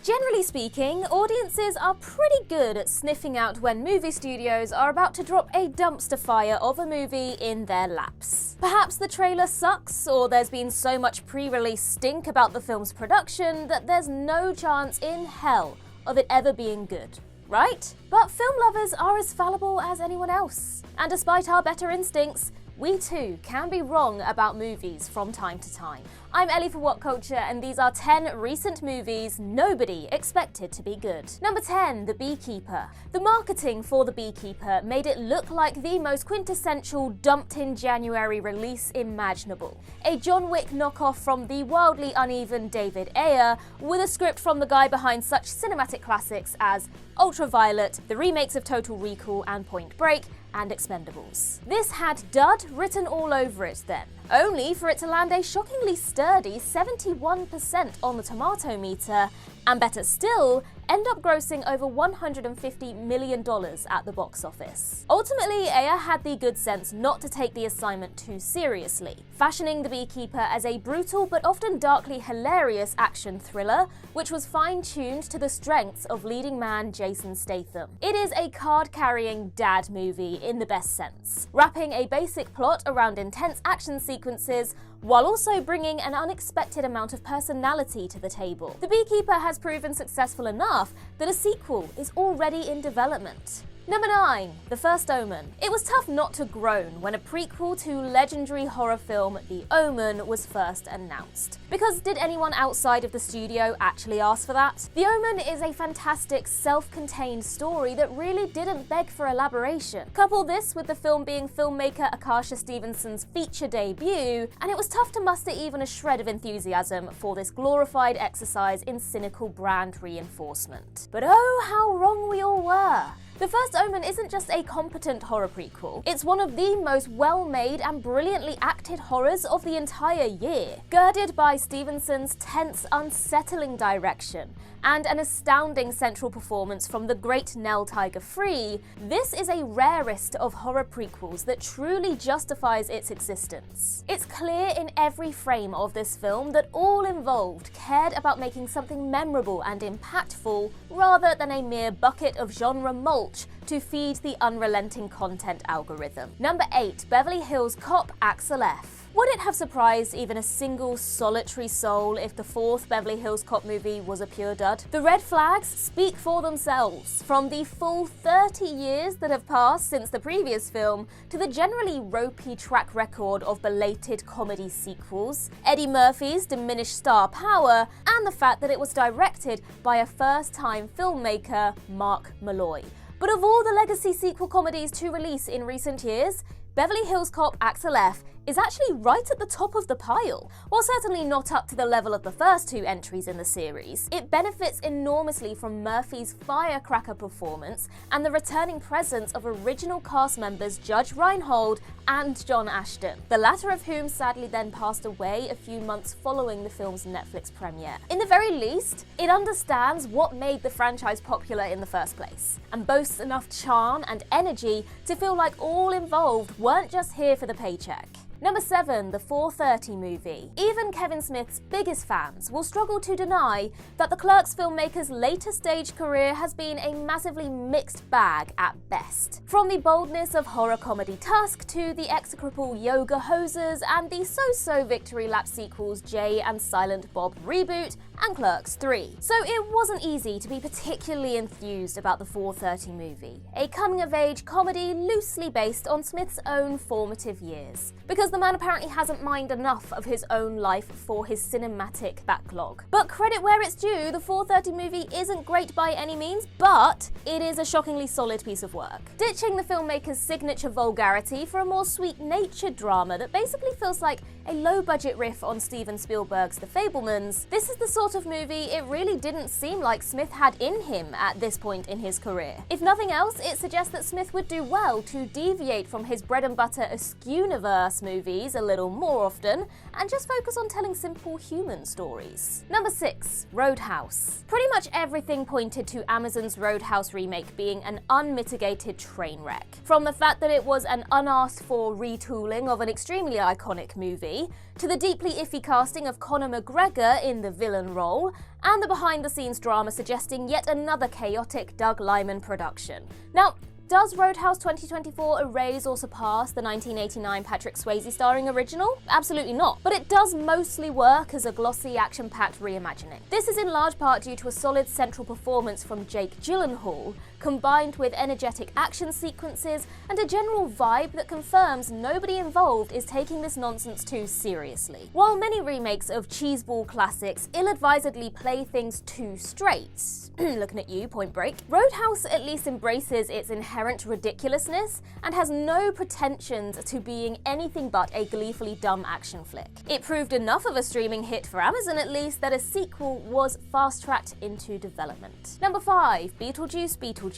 Generally speaking, audiences are pretty good at sniffing out when movie studios are about to drop a dumpster fire of a movie in their laps. Perhaps the trailer sucks, or there's been so much pre-release stink about the film's production that there's no chance in hell of it ever being good. Right? But film lovers are as fallible as anyone else. And despite our better instincts, we too can be wrong about movies from time to time. I'm Ellie for What Culture, and these are 10 recent movies nobody expected to be good. Number 10, The Beekeeper. The marketing for The Beekeeper made it look like the most quintessential dumped in January release imaginable. A John Wick knockoff from the wildly uneven David Ayer, with a script from the guy behind such cinematic classics as Ultraviolet, the remakes of Total Recall and Point Break, and Expendables. This had dud written all over it then, only for it to land a shockingly sturdy 71% on the tomato meter, and better still, end up grossing over $150 million at the box office. Ultimately, Ayer had the good sense not to take the assignment too seriously, fashioning The Beekeeper as a brutal but often darkly hilarious action thriller, which was fine-tuned to the strengths of leading man Jason Statham. It is a card-carrying dad movie in the best sense, wrapping a basic plot around intense action sequences while also bringing an unexpected amount of personality to the table. The Beekeeper has proven successful enough that a sequel is already in development. Number 9, The First Omen. It was tough not to groan when a prequel to legendary horror film The Omen was first announced. Because did anyone outside of the studio actually ask for that? The Omen is a fantastic, self-contained story that really didn't beg for elaboration. Couple this with the film being filmmaker Akasha Stevenson's feature debut, and it was tough to muster even a shred of enthusiasm for this glorified exercise in cynical brand reinforcement. But oh, how wrong we all were. The First Omen isn't just a competent horror prequel, it's one of the most well-made and brilliantly acted horrors of the entire year. Girded by Stevenson's tense, unsettling direction, and an astounding central performance from the great Nell Tiger Free, this is a rarest of horror prequels that truly justifies its existence. It's clear in every frame of this film that all involved cared about making something memorable and impactful, rather than a mere bucket of genre mulch to feed the unrelenting content algorithm. Number 8, Beverly Hills Cop Axel F. Would it have surprised even a single solitary soul if the fourth Beverly Hills Cop movie was a pure dud? The red flags speak for themselves, from the full 30 years that have passed since the previous film to the generally ropey track record of belated comedy sequels, Eddie Murphy's diminished star power, and the fact that it was directed by a first-time filmmaker, Mark Malloy. But of all the legacy sequel comedies to release in recent years, Beverly Hills Cop Axel F is actually right at the top of the pile. While certainly not up to the level of the first two entries in the series, it benefits enormously from Murphy's firecracker performance and the returning presence of original cast members Judge Reinhold and John Ashton, the latter of whom sadly then passed away a few months following the film's Netflix premiere. In the very least, it understands what made the franchise popular in the first place, and boasts enough charm and energy to feel like all involved weren't just here for the paycheck. Number 7, the 4:30 movie. Even Kevin Smith's biggest fans will struggle to deny that the Clerks filmmaker's later stage career has been a massively mixed bag at best. From the boldness of horror comedy Tusk to the execrable Yoga Hosers and the so-so victory lap sequels Jay and Silent Bob Reboot and Clerks 3. So it wasn't easy to be particularly enthused about the 4:30 movie, a coming-of-age comedy loosely based on Smith's own formative years, because the man apparently hasn't mined enough of his own life for his cinematic backlog. But credit where it's due, the 4:30 movie isn't great by any means, but it is a shockingly solid piece of work. Ditching the filmmaker's signature vulgarity for a more sweet-natured drama that basically feels like a low-budget riff on Steven Spielberg's The Fabelmans, this is the sort of movie it really didn't seem like Smith had in him at this point in his career. If nothing else, it suggests that Smith would do well to deviate from his bread-and-butter Askew-universe movies a little more often and just focus on telling simple human stories. Number 6, Roadhouse. Pretty much everything pointed to Amazon's Roadhouse remake being an unmitigated train wreck. From the fact that it was an unasked-for retooling of an extremely iconic movie, movie, to the deeply iffy casting of Conor McGregor in the villain role, and the behind-the-scenes drama suggesting yet another chaotic Doug Liman production. Now, does Roadhouse 2024 erase or surpass the 1989 Patrick Swayze starring original? Absolutely not, but it does mostly work as a glossy, action-packed reimagining. This is in large part due to a solid central performance from Jake Gyllenhaal, combined with energetic action sequences and a general vibe that confirms nobody involved is taking this nonsense too seriously. While many remakes of cheeseball classics ill-advisedly play things too straight, looking at you, Point Break, Roadhouse at least embraces its inherent ridiculousness and has no pretensions to being anything but a gleefully dumb action flick. It proved enough of a streaming hit for Amazon at least that a sequel was fast-tracked into development. Number 5. Beetlejuice, Beetlejuice.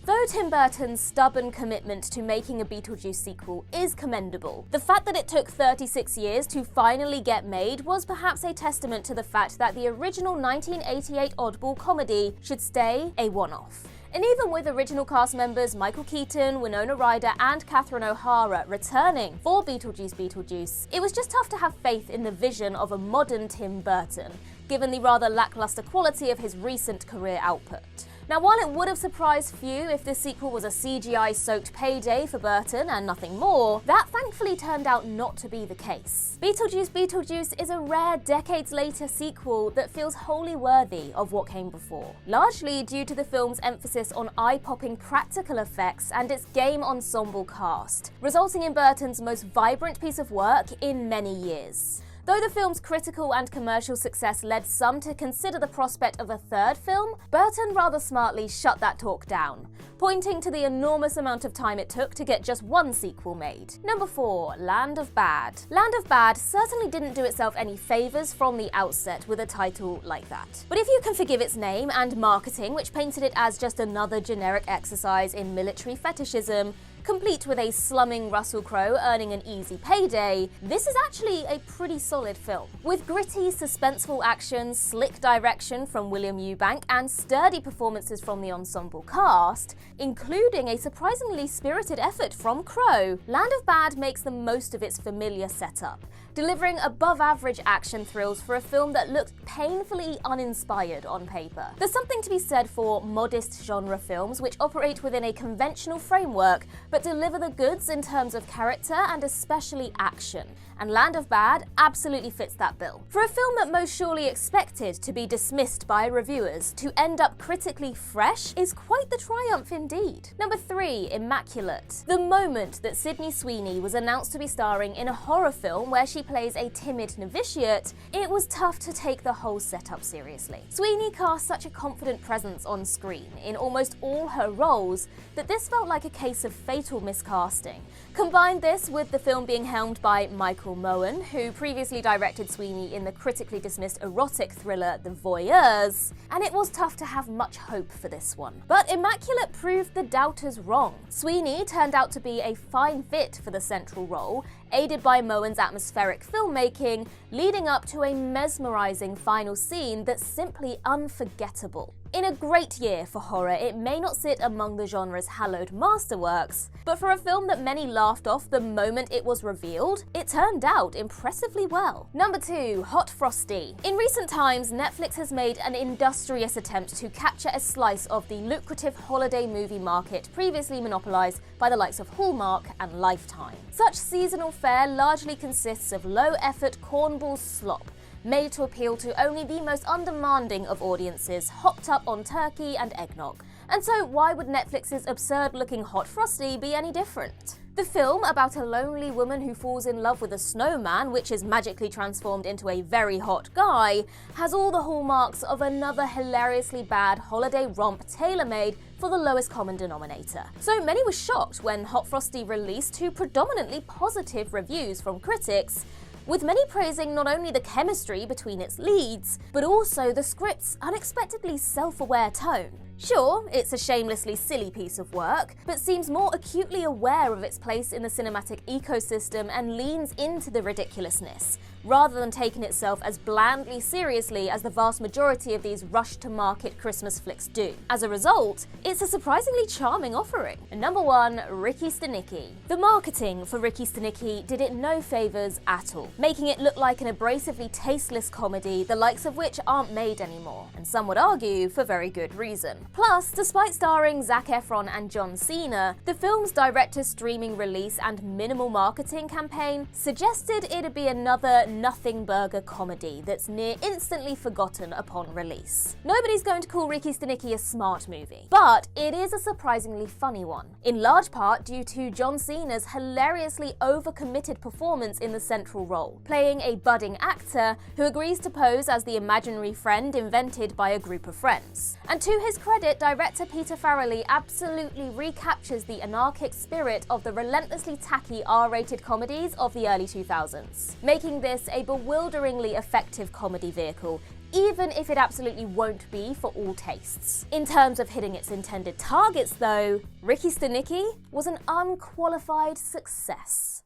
Though Tim Burton's stubborn commitment to making a Beetlejuice sequel is commendable, the fact that it took 36 years to finally get made was perhaps a testament to the fact that the original 1988 oddball comedy should stay a one-off. And even with original cast members Michael Keaton, Winona Ryder, and Catherine O'Hara returning for Beetlejuice, Beetlejuice, it was just tough to have faith in the vision of a modern Tim Burton, given the rather lackluster quality of his recent career output. Now, while it would have surprised few if this sequel was a CGI-soaked payday for Burton and nothing more, that thankfully turned out not to be the case. Beetlejuice, Beetlejuice is a rare decades-later sequel that feels wholly worthy of what came before, largely due to the film's emphasis on eye-popping practical effects and its game ensemble cast, resulting in Burton's most vibrant piece of work in many years. Though the film's critical and commercial success led some to consider the prospect of a third film, Burton rather smartly shut that talk down, pointing to the enormous amount of time it took to get just one sequel made. Number 4. Land of Bad. Land of Bad certainly didn't do itself any favours from the outset with a title like that. But if you can forgive its name and marketing, which painted it as just another generic exercise in military fetishism, complete with a slumming Russell Crowe earning an easy payday, this is actually a pretty solid film. With gritty, suspenseful action, slick direction from William Eubank, and sturdy performances from the ensemble cast, including a surprisingly spirited effort from Crowe, Land of Bad makes the most of its familiar setup, delivering above-average action thrills for a film that looked painfully uninspired on paper. There's something to be said for modest genre films which operate within a conventional framework but deliver the goods in terms of character and especially action, and Land of Bad absolutely fits that bill. For a film that most surely expected to be dismissed by reviewers, to end up critically fresh is quite the triumph indeed. Number 3. Immaculate. The moment that Sydney Sweeney was announced to be starring in a horror film where she plays a timid novitiate, it was tough to take the whole setup seriously. Sweeney cast such a confident presence on screen in almost all her roles that this felt like a case of fatal miscasting. Combine this with the film being helmed by Michael Moen, who previously directed Sweeney in the critically dismissed erotic thriller The Voyeurs, and it was tough to have much hope for this one. But Immaculate proved the doubters wrong. Sweeney turned out to be a fine fit for the central role, aided by Moen's atmospheric filmmaking, leading up to a mesmerizing final scene that's simply unforgettable. In a great year for horror, it may not sit among the genre's hallowed masterworks, but for a film that many laughed off the moment it was revealed, it turned out impressively well. Number 2. Hot Frosty. In recent times, Netflix has made an industrious attempt to capture a slice of the lucrative holiday movie market previously monopolized by the likes of Hallmark and Lifetime. Such seasonal fare largely consists of low-effort cornball slop, made to appeal to only the most undemanding of audiences, hopped up on turkey and eggnog. And so why would Netflix's absurd-looking Hot Frosty be any different? The film, about a lonely woman who falls in love with a snowman, which is magically transformed into a very hot guy, has all the hallmarks of another hilariously bad holiday romp tailor-made for the lowest common denominator. So many were shocked when Hot Frosty released to predominantly positive reviews from critics, with many praising not only the chemistry between its leads, but also the script's unexpectedly self-aware tone. Sure, it's a shamelessly silly piece of work, but seems more acutely aware of its place in the cinematic ecosystem and leans into the ridiculousness, rather than taking itself as blandly seriously as the vast majority of these rush-to-market Christmas flicks do. As a result, it's a surprisingly charming offering. And number 1, Ricky Stenicki. The marketing for Ricky Stenicki did it no favours at all. making it look like an abrasively tasteless comedy, the likes of which aren't made anymore, and some would argue for very good reason. Plus, despite starring Zac Efron and John Cena, the film's direct-to-streaming release and minimal marketing campaign suggested it'd be another nothing burger comedy that's near instantly forgotten upon release. Nobody's going to call Ricky Stenicki a smart movie, but it is a surprisingly funny one, in large part due to John Cena's hilariously overcommitted performance in the central role, playing a budding actor who agrees to pose as the imaginary friend invented by a group of friends. And to his credit, director Peter Farrelly absolutely recaptures the anarchic spirit of the relentlessly tacky R-rated comedies of the early 2000s, making this a bewilderingly effective comedy vehicle, even if it absolutely won't be for all tastes. In terms of hitting its intended targets though, Ricky Stenicki was an unqualified success.